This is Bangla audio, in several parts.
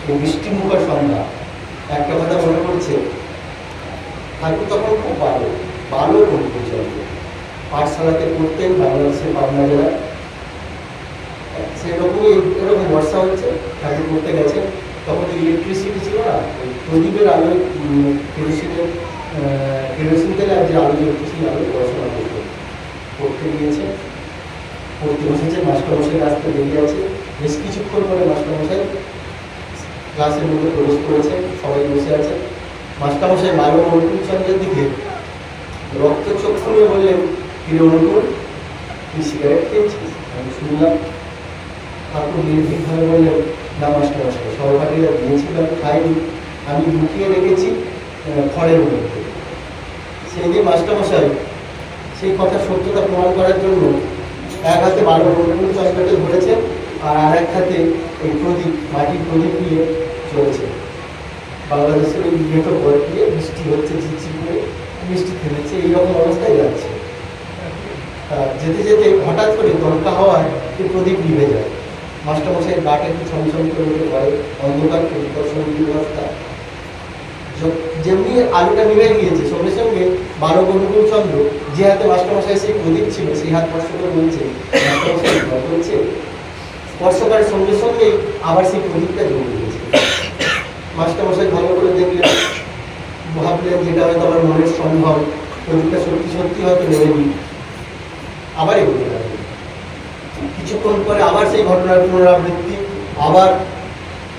এই বৃষ্টিমুখর সন্ধ্যা একটা কথা মনে পড়ছে, ঠাকুর তখন খুব ভালো অনুকূলচন্দ্র পাঠশালাতে পড়তেন বাংলাদেশের পাবনা জেলায়। সেরকমই এরকম বর্ষা হচ্ছে, ঠাকুর পড়তে গেছে, তখন ইলেকট্রিসিটি ছিল না, প্রদীপের আলোয় কেরোসিন তেলে আর যে আলো জ্বলছে সেই আলোয় পড়াশোনা পড়তে গিয়েছে। পড়তে বসেছে, মাস্টারমশাই রাস্তায় বেরিয়ে আছে। বেশ কিছুক্ষণ পরে মাস্টারমশাই ক্লাসের মধ্যে প্রবেশ করেছে, সবাই বসে আছে। মাস্টারমশাই বারো অনুকূলচন্দ্রের দিকে রক্ত চক্ষু নিয়ে বললেন, কিরে অনুকূল, তুই সিগারেট খেয়েছিস? আমি শুনলাম। ঠাকুর নির্ভীকভাবে বললেন, না মাস্টারমশাই, সহপাঠীরা দিয়েছিল, আমি খাইনি, আমি লুকিয়ে রেখেছি খড়ের মধ্যে। সেই যে মাস্টারমশাই সেই কথার সত্যতা প্রমাণ করার জন্য এক হাতে বারো অনুকূলচন্দ্রকে ধরেছেন আর আর এক হাতে এই প্রদীপ, মাটির প্রদীপ নিয়ে চলেছে। বাংলাদেশের ওই মেঠো ঘর দিয়ে বৃষ্টি হচ্ছে, ঝিরঝির করে বৃষ্টি থেমেছে, এইরকম অবস্থায় যাচ্ছে। যেতে যেতে হঠাৎ করে দমকা হওয়ায় এই প্রদীপ নিভে যায়। মাস্টারমশাইয়ের গাটা একটু ছমছম করে উঠে পড়ে, অন্ধকার অবস্থা। যেমনি আলোটা নিভে গিয়েছে, সঙ্গে সঙ্গে বারো অনুকূলচন্দ্র যে হাতে মাস্টারমশাই সেই প্রদীপ ছিল সেই হাত স্পর্শ করে বলছে, মাস্টারমশাই ভয় করছে। স্পর্শ করার সঙ্গে সঙ্গেই আবার সেই প্রদীপটা জ্বলে গিয়েছে। মাস্টারমশাই ভালো করে দেখলেন, ভাবলেন যেটা হয়তো আমার মনের সম্ভব, প্রদীপটা সত্যি সত্যি হয়তো নেবেনি। আবার এগোতে লাগলেন। কিছুক্ষণ পরে আবার সেই ঘটনার পুনরাবৃত্তি, আবার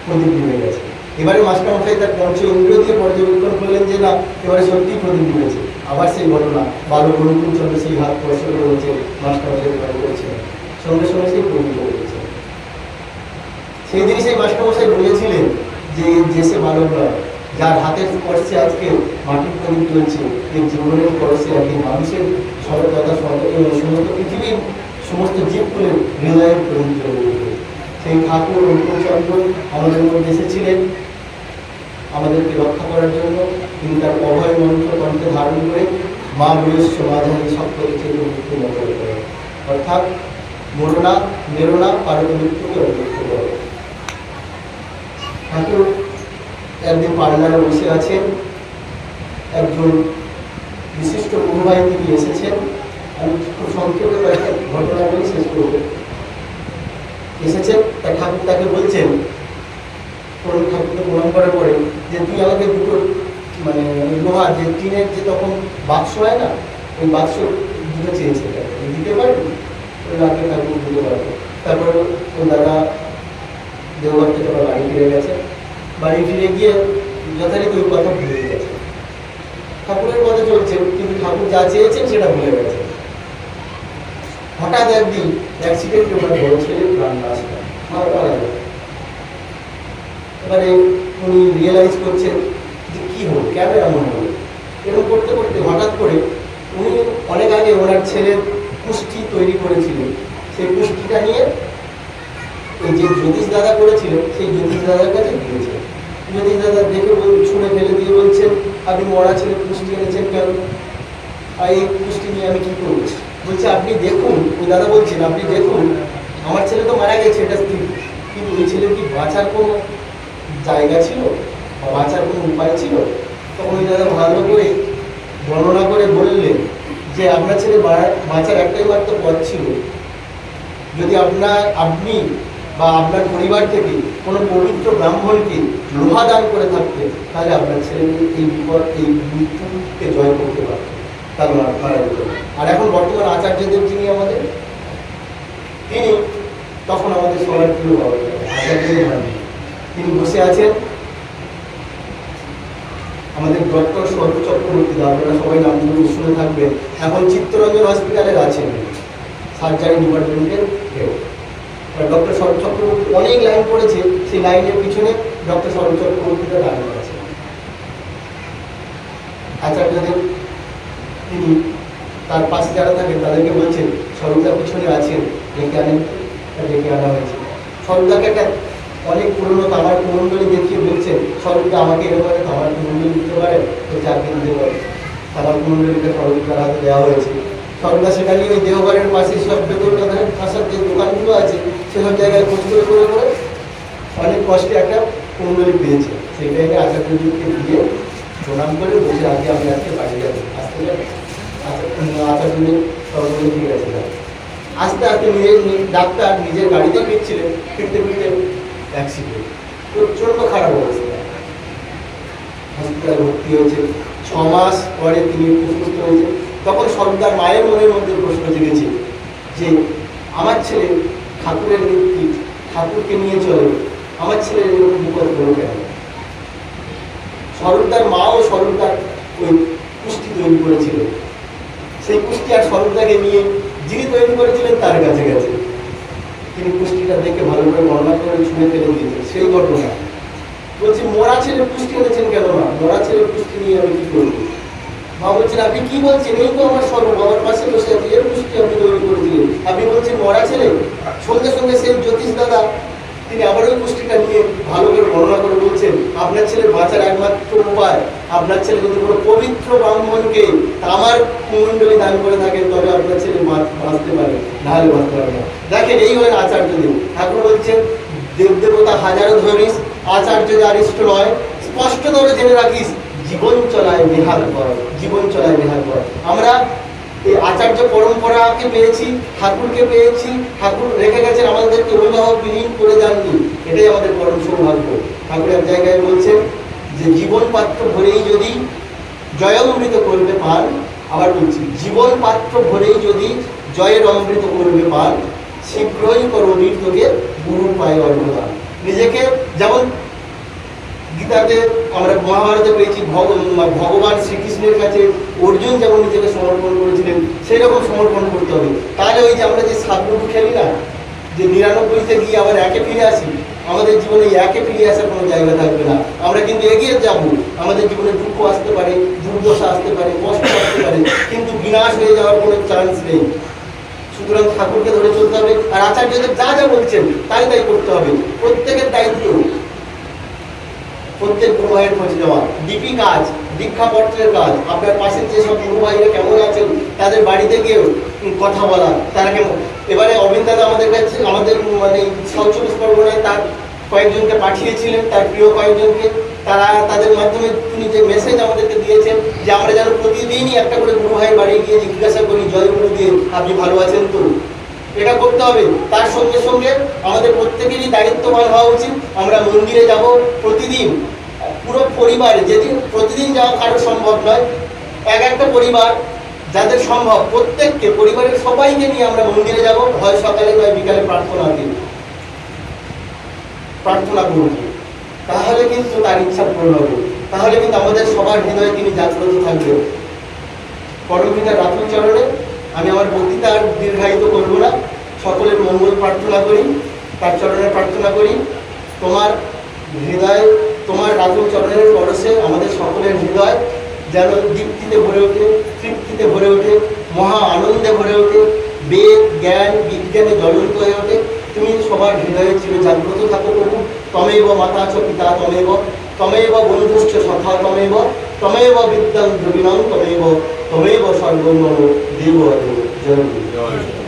প্রদীপ নিভে গেছে। এবারে মাস্টারমশাই তার পঞ্চ ইন্দ্রিয় দিয়ে পর্যবেক্ষণ করলেন যে না, এবারে সত্যিই প্রদীপ নিভেছে। আবার সেই ঘটনা, বারো অনুকূলচন্দ্র সেই হাত স্পর্শ করে বলছে, মাস্টারমশাই ভয় করেছিলেন, সঙ্গে সঙ্গে সেই প্রদীপ হয়েছে। সেই দিনই সেই মাস্টারমশাই বলেছিলেন যে সে বালক নয়, যার হাতের স্পর্শে আজকে মাটির প্রদীপ চলছে, এই জীবনের স্পর্শে একদিন মানুষের তথা সমস্ত পৃথিবীর সমস্ত জীবগুলোর হৃদয়ের প্রদীপ জ্বলে উঠবে। সেই ঠাকুর অনুকূলচন্দ্র আমাদের মধ্যে এসেছিলেন আমাদেরকে রক্ষা করার জন্য। তিনি তার অভয় মন্ত্র কণ্ঠে ধারণ করে মা বয়স্য মাঝারি সপ্ত থেকে মৃত্যু মন্ত্র করেন, অর্থাৎ মরোনা মেরোনা পারত মৃত্যুকে অভিযুক্ত করে। ঠাকুর একদিন পাড়লারে বসে আছেন, একজন বিশিষ্ট গুরুভাই তিনি এসেছেন। আমি খুব সংক্ষেপে কয়েকটা ঘটনা বলে শেষ করব। এসেছেন, তার ঠাকুর তাকে বলছেন, ঠাকুরকে প্রণাম করার পরে, যে তুই আমাকে দুটো মানে লোহার যে টিনের যে তখন বাক্স হয় না, ওই বাক্স দুটো চেয়েছে, দিতে পারবি? ওই রাতে ঠাকুর দিতে পারবো। তারপরে ওই দাদা দেওঘর থেকে আবার বাড়ি ফিরে গেছে। বাড়ি ফিরে গিয়ে যথারীতি ওই কথা ভুলে গেছে। ঠাকুরের কথা চলছে, কিন্তু ঠাকুর যা চেয়েছেন সেটা ভুলে গেছে। হঠাৎ একদিন অ্যাক্সিডেন্ট করে বড় ছেলে প্রাণ নাশ হয়, মারা যায়। এবারে উনি রিয়েলাইজ করছেন যে কী হলো, কেন এমন হলো। এরকম করতে করতে হঠাৎ করে উনি অনেক আগে ওনার ছেলের পুষ্টি তৈরি করেছিলেন, সেই পুষ্টিটা নিয়ে এই যে জ্যোতিষ দাদা করেছিলেন সেই জ্যোতিষ দাদার কাছে গিয়েছেন। জ্যোতিষ দাদা দেখে ছুঁড়ে ফেলে দিয়ে বলছেন, আপনি মরা ছেলে পুষ্টি এনেছেন কেন? আর এই পুষ্টি নিয়ে আমি কী করবো? বলছে আপনি দেখুন, ওই দাদা বলছেন আপনি দেখুন, আমার ছেলে তো মারা গেছে, এটা স্থির, কিন্তু ওই ছেলের কি বাঁচার কোনো জায়গা ছিল বা বাঁচার কোনো উপায় ছিল? তখন ওই দাদা ভালো করে বর্ণনা করে বললেন যে আপনার ছেলে বাঁচার একটাই মাত্র পথ ছিল, যদি আপনি বা আপনার পরিবার থেকে কোনো পবিত্র ব্রাহ্মণকে লোহা দান করে থাকতেন, তাহলে আপনার ছেলে এই বিপদ, এই মৃত্যুকে জয় করতে পারতেন, তার মারা যেত। আর এখন বর্তমান আচার্যদেব যিনি আমাদের, তিনি তখন আমাদের সবার প্রিয় বাবা আচার্যদেব, তিনি বসে আছেন। আমাদের ডক্টর স্বরূপ চক্রবর্তী, আপনারা সবাই নামগুলো শুনে থাকবেন, এখন চিত্তরঞ্জন হসপিটালের আছেন, সার্জারি ডিপার্টমেন্টের হেড। ডক্টর স্বরূপ চক্রবর্তী অনেক লাইন পড়েছে, সেই লাইনের পিছনে ডক্টর স্বরূপ চক্রবর্তীটা দাঁড়িয়ে আছে। আচার্যদেব তিনি তার পাশে যারা থাকেন তাদেরকে বলছেন, স্বরূপদার পিছনে আছেন, ডেকে আনেন। ডেকে আনা হয়েছে। স্বরূপদাকে একটা অনেক পুরনো তামার কুমণ্ডলী দেখিয়ে বলছেন, স্বরূপদা আমাকে এরকম একটা তামার কুমণ্ডলী দিতে পারেন? তো চাকরি দিতে পারে। তামার কুমণ্ডলীটা স্বরূপদার হাতে দেওয়া হয়েছে। স্বরূপদা সেটা নিয়ে ওই দেওঘরের পাশে সব বেতনটার ফাঁসার যে দোকানগুলো আছে সেসব জায়গায় খোঁজ করে অনেক কষ্টে একটা কুণ্ডলী পেয়েছে, সেই টাইমে আচার্যদেবকে দিয়ে প্রণাম করে বলছে আজকে আমি আজকে বাড়ি যাবো, আসতে যাবো। আচার্যদেব তখন ঠিক আছে যাবো। আস্তে আস্তে ডাক্তার নিজের গাড়িতে ফিরছিলেন, ফিরতে ফিরতে অ্যাক্সিডেন্ট, প্রচণ্ড খারাপ অবস্থা, হসপিটালে ভর্তি হয়েছে। 6 মাস পরে তিনি সুস্থ হয়েছে। তখন সর্দার মায়ের মনের মধ্যে প্রশ্ন জেগেছে যে আমার ছেলে ঠাকুরের নীতি, ঠাকুরকে নিয়ে চলে, আমার ছেলের এরকম বিপদ হলো কেন? সরদার মাও সরদার ওই কুষ্টি তৈরি করেছিলেন, সেই কুষ্টি আর সরদাকে নিয়ে যিনি তৈরি করেছিলেন তার কাছে গেছে, তিনি কুষ্টিটা দেখে ভালো করে বর্ণনা করে ছুঁড়ে ফেলে দিয়েছেন। সেই ঘটনা বলছি, মরা ছেলের পুষ্টি এনেছেন কেন? না, মরা ছেলের পুষ্টি নিয়ে আমি কি করবো? মা বলছেন আপনি কি বলছেন, এই তো আমার সর্ব বাবার পাশে বসে আছে, এর পুষ্টি আপনি তৈরি করে দিলেন, আপনি বলছেন মরা ছেলে? সঙ্গে সঙ্গে সেই জ্যোতিষ দাদা তিনি আবার ওই পুষ্টিটা নিয়ে ভালো করে বর্ণনা করে বলছেন আপনার ছেলের বাঁচার একমাত্র উপায়, আপনার ছেলে যদি কোনো পবিত্র ব্রাহ্মণকে আমার কুণ্ডলী দান করে থাকেন তবে আপনার ছেলে বাঁচতে পারে, নাহলে বাঁচতে পারে না। দেখেন এই হলেন আচার্যদেব। ঠাকুর বলছেন দেবদেবতা হাজারো ধরিস, আচার্য জারিষ্ট নয়, স্পষ্টতর জেনে রাখিস জীবন চলায় বিহার কর, জীবন চলায় বিহার কর। আমরা এই আচার্য পরম্পরাকে পেয়েছি, ঠাকুরকে পেয়েছি, ঠাকুর রেখে গেছেন আমাদেরকে অভিভাবক বিলীন করে যাননি, এটাই আমাদের পরম সৌভাগ্য। ঠাকুর এক জায়গায় বলছেন যে জীবন পাত্র ভরেই যদি জয় অমৃত করবে পান, আবার বলছি জীবন পাত্র ভরেই যদি জয়ের অমৃত করবে পান, শীঘ্রই করো তোকে গুরুর পায়ে অর্ঘদান। নিজেকে যেমন গীতাতে আমরা মহাভারতে পেয়েছি ভগবান শ্রীকৃষ্ণের কাছে অর্জুন যেমন নিজেকে সমর্পণ করেছিলেন সেই রকম সমর্পণ করতে হবে। তাহলে ওই যে আমরা যে 7 লুডু খেলি না, যে 99তে গিয়ে আবার একে ফিরে আসি, আমাদের জীবনে একে ফিরে আসার কোনো জায়গা থাকবে না। আমরা কিন্তু এগিয়ে যাব, আমাদের জীবনে দুঃখ আসতে পারে, দুর্দশা আসতে পারে, কষ্ট আসতে পারে, কিন্তু বিনাশ হয়ে যাওয়ার কোনো চান্স নেই। সুতরাং ঠাকুরকে ধরে চলতে হবে, আর আচার্যদের যা যা বলছেন তাই তাই করতে হবে। প্রত্যেকের দায়িত্ব প্রত্যেক গুরু ভাইয়ের খোঁজ নেওয়া, ডিপি কাজ, দীক্ষাপত্রের কাজ, আপনার পাশের যেসব গুরু ভাইরা কেমন আছেন তাদের বাড়িতে গিয়ে কথা বলা, তারা কেমন। এবারে অবিন্দ দাদা আমাদের কাছে আমাদের মানে সাউথ 24 পরগনায় তার কয়েকজনকে পাঠিয়েছিলেন, তার প্রিয় কয়েকজনকে, তারা তাদের মাধ্যমে তিনি যে মেসেজ আমাদেরকে দিয়েছেন যে আমরা যেন প্রতিদিনই একটা করে গুরু ভাইয়ের বাড়ি গিয়ে জিজ্ঞাসা করি জয় গুরু দিয়ে আপনি ভালো আছেন তো, এটা করতে হবে। তার সঙ্গে সঙ্গে আমাদের প্রত্যেকেরই দায়িত্ববান হওয়া উচিত। আমরা মন্দিরে যাব প্রতিদিন, পুরো পরিবার, যেদিন প্রতিদিন যাওয়া কারো সম্ভব নয়, একটা পরিবার যাদের সম্ভব প্রত্যেককে, পরিবারের সবাইকে নিয়ে আমরা মন্দিরে যাব, হয় সকালে নয় বিকালে প্রার্থনা করব। তাহলে কিন্তু তার ইচ্ছা পূরণ হবে, তাহলে কিন্তু আমাদের সবার হৃদয়ে তিনি জাগ্রত থাকবেন। পরমপিতার রাতুল চরণে আমি আমার বক্তৃতা আর দীর্ঘায়িত করব না, সকলের মঙ্গল প্রার্থনা করি, তার চরণে প্রার্থনা করি তোমার হৃদয়, তোমার রাতুল চরণের পরশে আমাদের সকলের হৃদয় যেন দীপ্তিতে ভরে ওঠে, তৃপ্তিতে ভরে ওঠে, মহা আনন্দে ভরে ওঠে, বেদ জ্ঞান বিজ্ঞানে জ্বলন্ত হয়ে ওঠে। তুমি সবার হৃদয়ে চির জাগ্রত থাকো প্রভু। তমেব মাতা চ পিতা তমেব, তমেব বন্ধুশ্চ সখা তমেব, তমেব বিদ্যাং দ্রবিণং তমেব, তমেব সর্বম দেব। জয়।